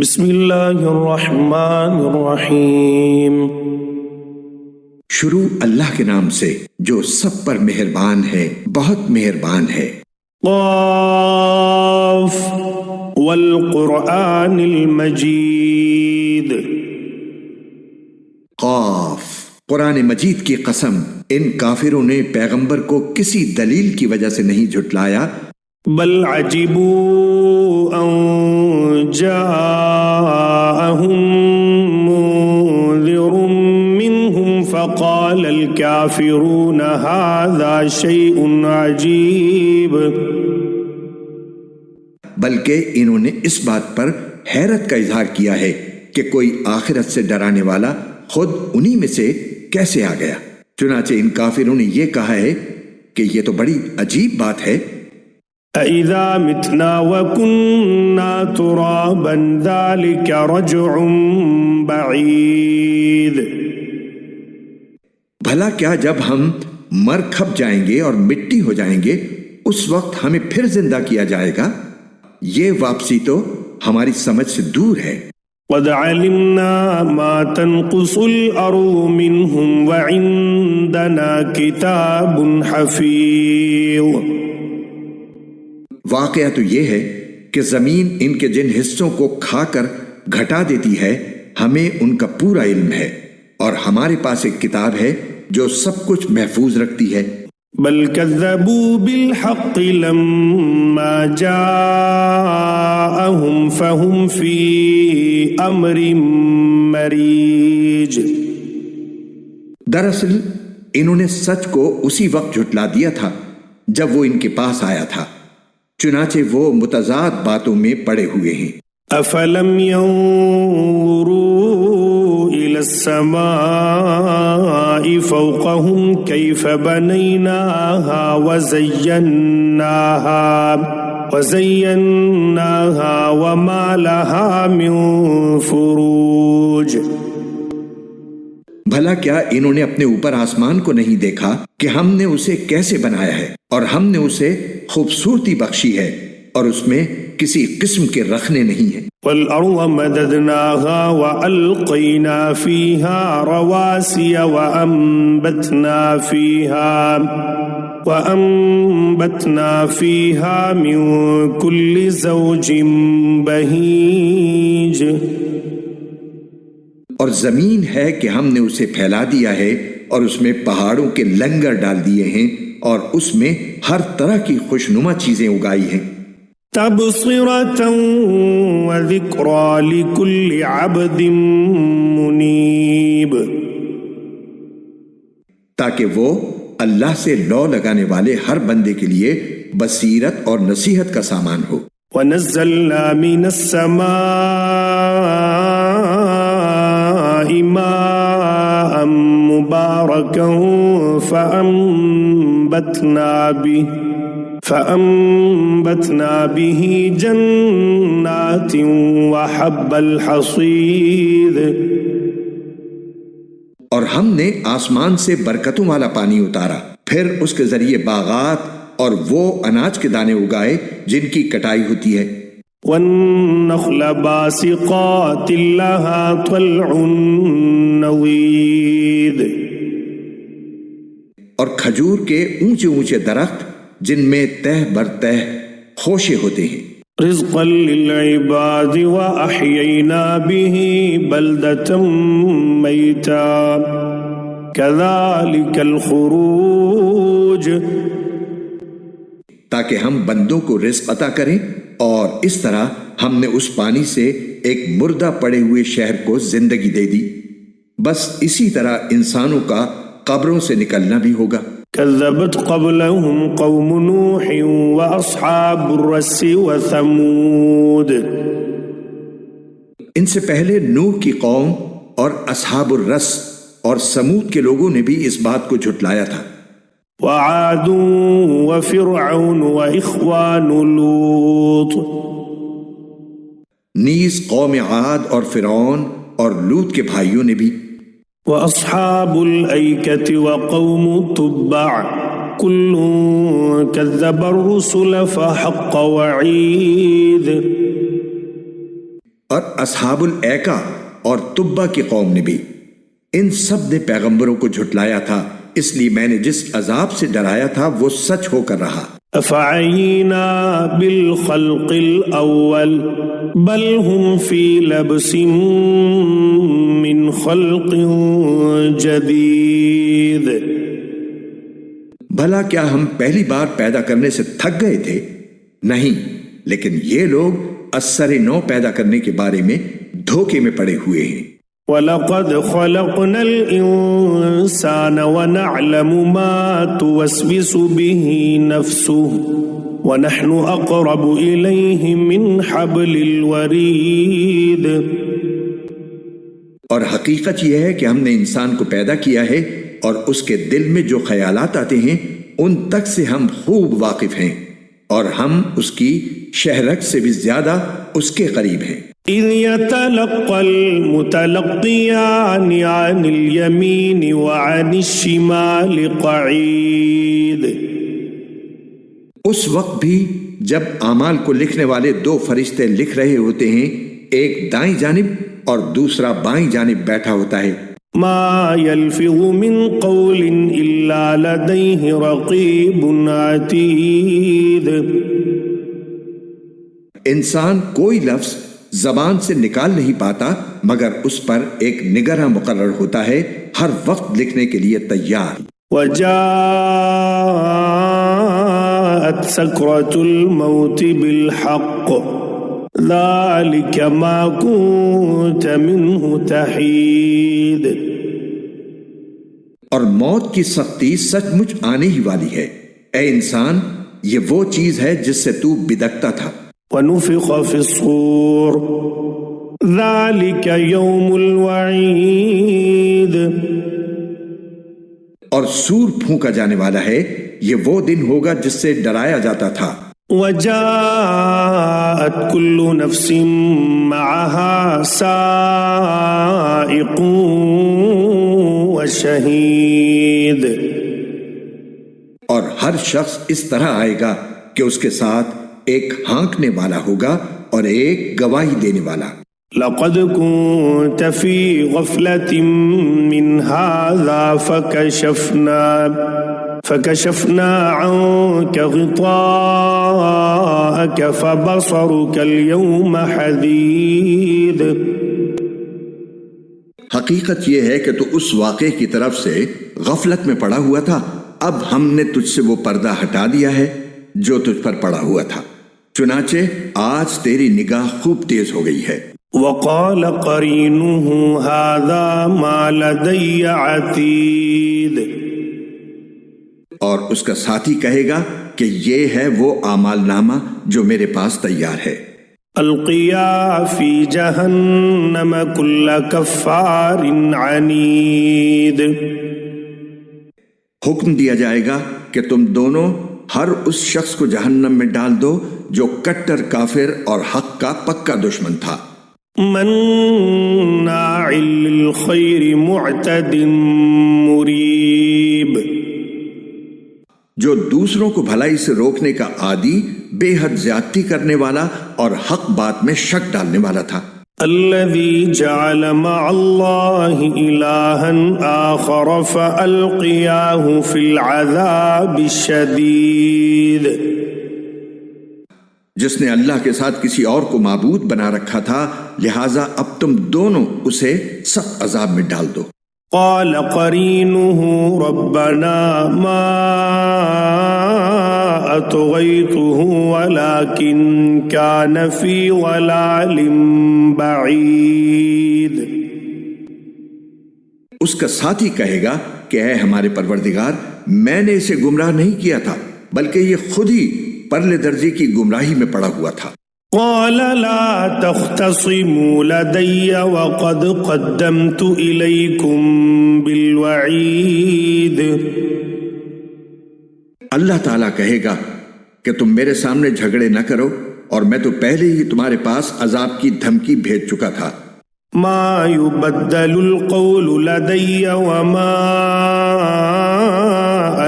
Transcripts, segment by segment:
بسم اللہ الرحمن الرحیم۔ شروع اللہ کے نام سے جو سب پر مہربان ہے، بہت مہربان ہے۔ قاف والقرآن المجید۔ قاف، قرآن مجید کی قسم، ان کافروں نے پیغمبر کو کسی دلیل کی وجہ سے نہیں جھٹلایا، بل عجبوا ان جاءهم منذر منهم فقال الكافرون هذا شيء عجیب۔ بلکہ انہوں نے اس بات پر حیرت کا اظہار کیا ہے کہ کوئی آخرت سے ڈرانے والا خود انہی میں سے کیسے آ گیا۔ چنانچہ ان کافروں نے یہ کہا ہے کہ یہ تو بڑی عجیب بات ہے۔ أَإِذَا مِتْنَا وَكُنَّا تُرَابًا ذَلِكَ رَجْعٌ بَعِيدٌ۔ بھلا کیا جب ہم مر کھپ جائیں گے اور مٹی ہو جائیں گے اس وقت ہمیں پھر زندہ کیا جائے گا؟ یہ واپسی تو ہماری سمجھ سے دور ہے۔ قَدْ عَلِمْنَا مَا تَنْقُصُ الْأَرْضُ مِنْهُمْ وَعِنْدَنَا كِتَابٌ حَفِيظٌ۔ واقعہ تو یہ ہے کہ زمین ان کے جن حصوں کو کھا کر گھٹا دیتی ہے ہمیں ان کا پورا علم ہے، اور ہمارے پاس ایک کتاب ہے جو سب کچھ محفوظ رکھتی ہے۔ بل كذبوا بالحق لما جاءهم فهم في امر مریج۔ دراصل انہوں نے سچ کو اسی وقت جھٹلا دیا تھا جب وہ ان کے پاس آیا تھا، چنانچہ وہ متضاد باتوں میں پڑے ہوئے ہیں۔ افلم ينظروا الى السماء فوقهم كيف بنيناها وزيناها وما لها من فروج۔ بھلا کیا انہوں نے اپنے اوپر آسمان کو نہیں دیکھا کہ ہم نے اسے کیسے بنایا ہے، اور ہم نے اسے خوبصورتی بخشی ہے، اور اس میں کسی قسم کے رخنے نہیں ہیں۔ وَالْأَرْضَ مَدَدْنَاهَا وَأَلْقَيْنَا فِيهَا رَوَاسِيَ وَأَنبَتْنَا فِيهَا مِن كُلِّ زَوْجٍ بَهِيجٍ۔ اور زمین ہے کہ ہم نے اسے پھیلا دیا ہے اور اس میں پہاڑوں کے لنگر ڈال دیے ہیں، اور اس میں ہر طرح کی خوشنما چیزیں اگائی ہیں۔ تبصرة وذكرى لكل عبد منيب۔ تاکہ وہ اللہ سے لو لگانے والے ہر بندے کے لیے بصیرت اور نصیحت کا سامان ہو۔ ونزلنا من السماء ماء مباركا فأنبتنا به جنات وحب الحصيد۔ اور ہم نے آسمان سے برکتوں والا پانی اتارا، پھر اس کے ذریعے باغات اور وہ اناج کے دانے اگائے جن کی کٹائی ہوتی ہے۔ والنخل باسقات لها طلع نضيد۔ اور کھجور کے اونچے اونچے درخت جن میں تہ بر تہ خوشے ہوتے ہیں۔ رزقا للعباد وأحيينا به بلدة ميتا كذلك الخروج۔ تاکہ ہم بندوں کو رزق عطا کریں، اور اس طرح ہم نے اس پانی سے ایک مردہ پڑے ہوئے شہر کو زندگی دے دی، بس اسی طرح انسانوں کا قبروں سے نکلنا بھی ہوگا۔ كذبت قبلهم قوم نوح وأصحاب الرس وثمود۔ ان سے پہلے نوح کی قوم اور اصحاب الرس اور سمود کے لوگوں نے بھی اس بات کو جھٹلایا تھا۔ وعاد وفرعون وإخوان لوط۔ نیز قوم عاد اور فرعون اور لوط کے بھائیوں نے بھی۔ وأصحاب الأيكة وقوم تبع كل كذب الرسل فحق وعید۔ اور اصحاب الایکا اور تبا کی قوم نے بھی، ان سب نے پیغمبروں کو جھٹلایا تھا، اس لیے میں نے جس عذاب سے ڈرایا تھا وہ سچ ہو کر رہا۔ افعینا بالخلق الاول بل هم فی لبس من خلق جدید۔ بھلا کیا ہم پہلی بار پیدا کرنے سے تھک گئے تھے؟ نہیں، لیکن یہ لوگ اثر نو پیدا کرنے کے بارے میں دھوکے میں پڑے ہوئے ہیں۔ وَلَقَدْ خَلَقْنَا الْإِنسَانَ وَنَعْلَمُ مَا تُوَسْوِسُ بِهِ نَفْسُهُ وَنَحْنُ أَقْرَبُ إِلَيْهِ مِنْ حَبْلِ الْوَرِيدِ۔ اور حقیقت یہ ہے کہ ہم نے انسان کو پیدا کیا ہے اور اس کے دل میں جو خیالات آتے ہیں ان تک سے ہم خوب واقف ہیں، اور ہم اس کی شہرگ سے بھی زیادہ اس کے قریب ہیں۔ إِذْ يَتَلَقَّى الْمُتَلَقِّيَانِ عَنِ الْيَمِينِ وَعَنِ الشِّمَالِ قَعِيدٌ۔ اس وقت بھی جب اعمال کو لکھنے والے دو فرشتے لکھ رہے ہوتے ہیں، ایک دائیں جانب اور دوسرا بائیں جانب بیٹھا ہوتا ہے۔ مَا يَلْفِظُ مِنْ قَوْلٍ إِلَّا لَدَيْهِ رَقِيبٌ عَتِيدٌ۔ انسان کوئی لفظ زبان سے نکال نہیں پاتا مگر اس پر ایک نگراں مقرر ہوتا ہے، ہر وقت لکھنے کے لیے تیار۔ وَجَاءَتْ سَكْرَةُ الْمَوْتِ بِالْحَقِّ ذَلِكَ مَا كُنْتَ مِنْهُ تَحِيدٌ۔ اور موت کی سختی سچ مچ آنے ہی والی ہے، اے انسان یہ وہ چیز ہے جس سے تو بدکتا تھا۔ وَنُفِخَ فِي الصُّورِ ذَلِكَ يَوْمُ الْوَعِيدِ۔ اور سور پھونکا جانے والا ہے، یہ وہ دن ہوگا جس سے ڈرایا جاتا تھا۔ وَجَاءَتْ كُلُّ نَفْسٍ مَعَهَا سَائِقٌ وَشَهِيدٌ۔ اور ہر شخص اس طرح آئے گا کہ اس کے ساتھ ایک ہانکنے والا ہوگا اور ایک گواہی دینے والا۔ لَقَدْ كُنْتَ فِي غَفْلَةٍ مِّنْ هَذَا فَكَشَفْنَا عَنْكَ غِطَاءَكَ فَبَصَرُكَ الْيَوْمَ حَدِيدٌ۔ حقیقت یہ ہے کہ تو اس واقعے کی طرف سے غفلت میں پڑا ہوا تھا، اب ہم نے تجھ سے وہ پردہ ہٹا دیا ہے جو تجھ پر پڑا ہوا تھا، چنانچہ آج تیری نگاہ خوب تیز ہو گئی ہے۔ وَقَالَ قَرِينُهُ هَذَا مَا لَدَيَّ عَتِيدٌ۔ اور اس کا ساتھی کہے گا کہ یہ ہے وہ اعمال نامہ جو میرے پاس تیار ہے۔ القیا فی جہنم کل کفار عنید۔ حکم دیا جائے گا کہ تم دونوں ہر اس شخص کو جہنم میں ڈال دو جو کٹر کافر اور حق کا پکا دشمن تھا۔ مناع للخیر معتد مریب۔ جو دوسروں کو بھلائی سے روکنے کا عادی، بے حد زیادتی کرنے والا اور حق بات میں شک ڈالنے والا تھا۔ الذي جعل مع الله إلها آخر فألقياه في العذاب الشديد۔ جس نے اللہ کے ساتھ کسی اور کو معبود بنا رکھا تھا، لہٰذا اب تم دونوں اسے سخت عذاب میں ڈال دو۔ قال قرينه ربنا ما أطغيته ولكن كان في ضلال بعيد۔ اس کا ساتھی کہے گا کہ اے ہمارے پروردگار، میں نے اسے گمراہ نہیں کیا تھا بلکہ یہ خود ہی پرلے درجے کی گمراہی میں پڑا ہوا تھا۔ قال لا تختصموا لدي وقد قدمت إليكم بالوعيد۔ اللہ تعالیٰ کہے گا کہ تم میرے سامنے جھگڑے نہ کرو، اور میں تو پہلے ہی تمہارے پاس عذاب کی دھمکی بھیج چکا تھا۔ ما يبدل القول لدي وما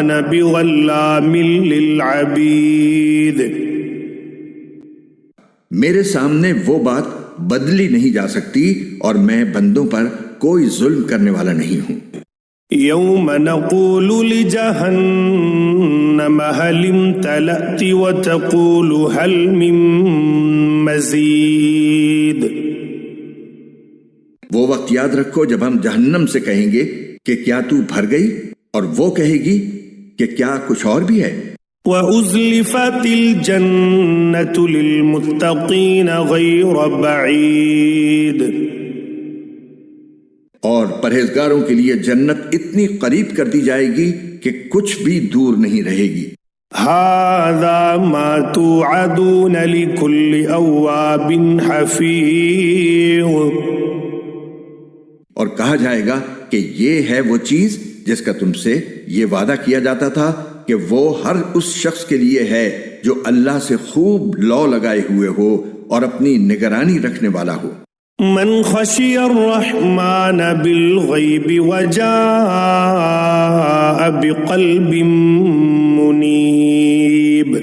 أنا بظلام للعبيد۔ میرے سامنے وہ بات بدلی نہیں جا سکتی اور میں بندوں پر کوئی ظلم کرنے والا نہیں ہوں۔ یوم نقول لجہنم هل امتلأت وتقول هل من مزید۔ وہ وقت یاد رکھو جب ہم جہنم سے کہیں گے کہ کیا تو بھر گئی، اور وہ کہے گی کہ کیا کچھ اور بھی ہے۔ وَأُزْلِفَتِ الْجَنَّةُ لِلْمُتَّقِينَ غَيْرَ بَعِيدٍ، اور پرہیزگاروں کے لیے جنت اتنی قریب کر دی جائے گی کہ کچھ بھی دور نہیں رہے گی۔ هَذَا مَا تُوعَدُونَ لِكُلِّ أَوَّابٍ حَفِيظٍ، اور کہا جائے گا کہ یہ ہے وہ چیز جس کا تم سے یہ وعدہ کیا جاتا تھا کہ وہ ہر اس شخص کے لیے ہے جو اللہ سے خوب لو لگائے ہوئے ہو اور اپنی نگرانی رکھنے والا ہو۔ من خشی الرحمن بالغیب وجاء بقلب منیب،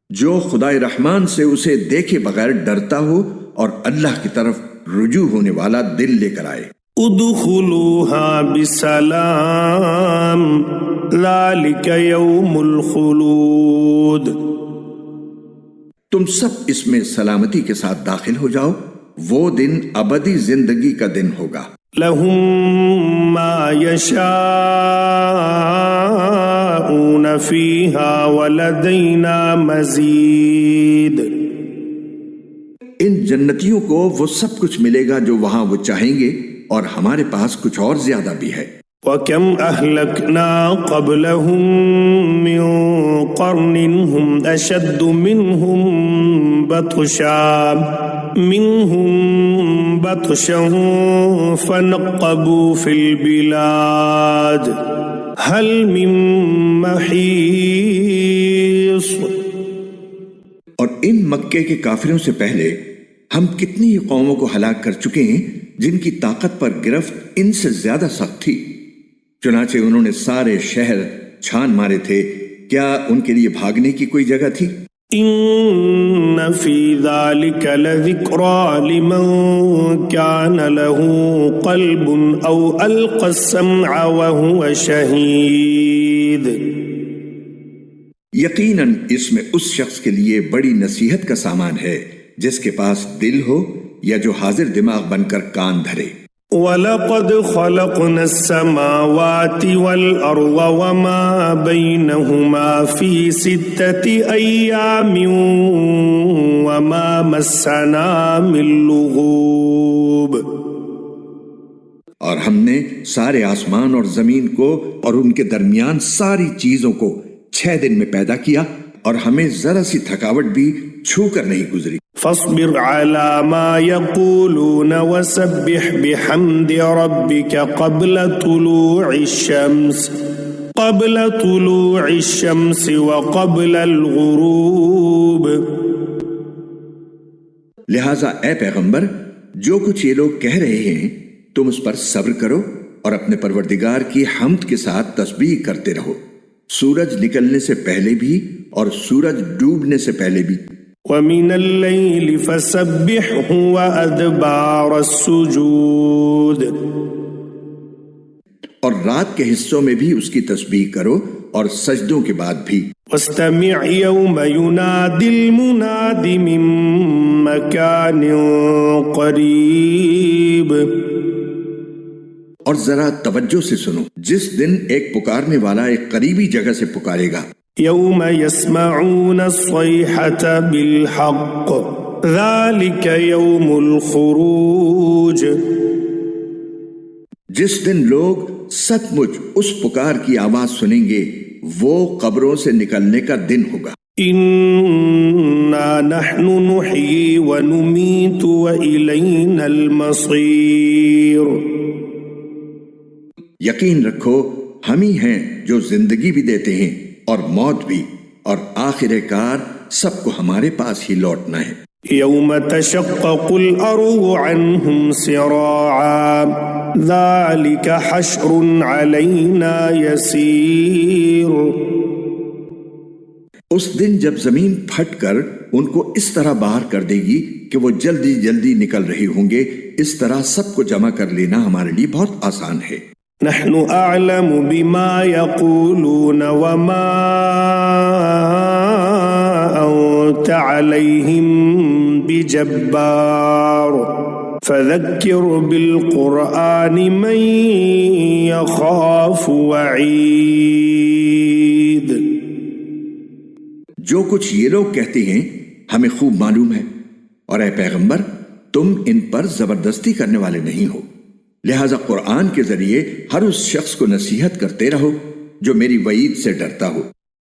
جو خدائے رحمان سے اسے دیکھے بغیر ڈرتا ہو اور اللہ کی طرف رجوع ہونے والا دل لے کر آئے۔ ادخلوها بسلام ذلك یوم الخلود، تم سب اس میں سلامتی کے ساتھ داخل ہو جاؤ، وہ دن ابدی زندگی کا دن ہوگا۔ لهم ما يشاءون فيها ولدينا مزید، ان جنتیوں کو وہ سب کچھ ملے گا جو وہاں وہ چاہیں گے، اور ہمارے پاس کچھ اور زیادہ بھی ہے۔ وَكَمْ أَهْلَكْنَا قَبْلَهُمْ مِنْ قَرْنٍ هُمْ أَشَدُّ مِنْهُمْ بَطْشًا فَنَقَّبُوا فِي الْبِلَادِ هَلْ مِنْ مَحِيصٍ۔ اور ان مکے کے کافروں سے پہلے ہم کتنی ہی قوموں کو ہلاک کر چکے ہیں جن کی طاقت پر گرفت ان سے زیادہ سخت تھی، چنانچہ انہوں نے سارے شہر چھان مارے تھے، کیا ان کے لیے بھاگنے کی کوئی جگہ تھی؟ ان فی ذلک لذکرى لمن کان له قلب او القى السمع وهو شہید، یقیناً اس میں اس شخص کے لیے بڑی نصیحت کا سامان ہے جس کے پاس دل ہو یا جو حاضر دماغ بن کر کان دھرے۔ وَلَقَدْ خَلَقْنَا السَّمَاوَاتِ وَالْأَرْضَ وَمَا بَيْنَهُمَا فِي 6 أَيَّامٍ وَمَا مَسَّنَا مِن لُغُوبٍ، اور ہم نے سارے آسمان اور زمین کو اور ان کے درمیان ساری چیزوں کو 6 دن میں پیدا کیا، اور ہمیں ذرا سی تھکاوٹ بھی چھو کر نہیں گزری۔ فاصبر على ما يقولون وسبح بحمد ربك قبل طلوع الشمس وقبل الغروب، لہٰذا اے پیغمبر، جو کچھ یہ لوگ کہہ رہے ہیں تم اس پر صبر کرو اور اپنے پروردگار کی حمد کے ساتھ تسبیح کرتے رہو، سورج نکلنے سے پہلے بھی اور سورج ڈوبنے سے پہلے بھی۔ وَمِنَ اللَّيْلِ فَسَبِّحْهُ وَأَدْبَارَ السُّجُودِ، اور رات کے حصوں میں بھی اس کی تسبیح کرو اور سجدوں کے بعد بھی۔ وَاسْتَمِعْ يَوْمَ يُنَادِ الْمُنَادِ مِن مَّكَانٍ قَرِيبٍ، اور ذرا توجہ سے سنو جس دن ایک پکارنے والا ایک قریبی جگہ سے پکارے گا۔ يوم يسمعون الصيحة بالحق ذلك يوم الخروج، جس دن لوگ سچ مچ اس پکار کی آواز سنیں گے وہ قبروں سے نکلنے کا دن ہوگا۔ إنا نحن نحيي ونميت وإلينا المصير، یقین رکھو ہم ہی ہیں جو زندگی بھی دیتے ہیں اور موت بھی، اور آخر کار سب کو ہمارے پاس ہی لوٹنا ہے۔ يوم تشقق الأرض عنهم سراعا ذلك حشر علينا يسير، اس دن جب زمین پھٹ کر ان کو اس طرح باہر کر دے گی کہ وہ جلدی جلدی نکل رہے ہوں گے۔ اس طرح سب کو جمع کر لینا ہمارے لیے بہت آسان ہے۔ نحن أعلم بما يقولون وما أنت عليهم بجبار فذكر بالقرآن من يخاف وعيد۔ جو کچھ یہ لوگ کہتے ہیں ہمیں خوب معلوم ہے، اور اے پیغمبر تم ان پر زبردستی کرنے والے نہیں ہو، لہذا قرآن کے ذریعے ہر اس شخص کو نصیحت کرتے رہو جو میری وعید سے ڈرتا ہو۔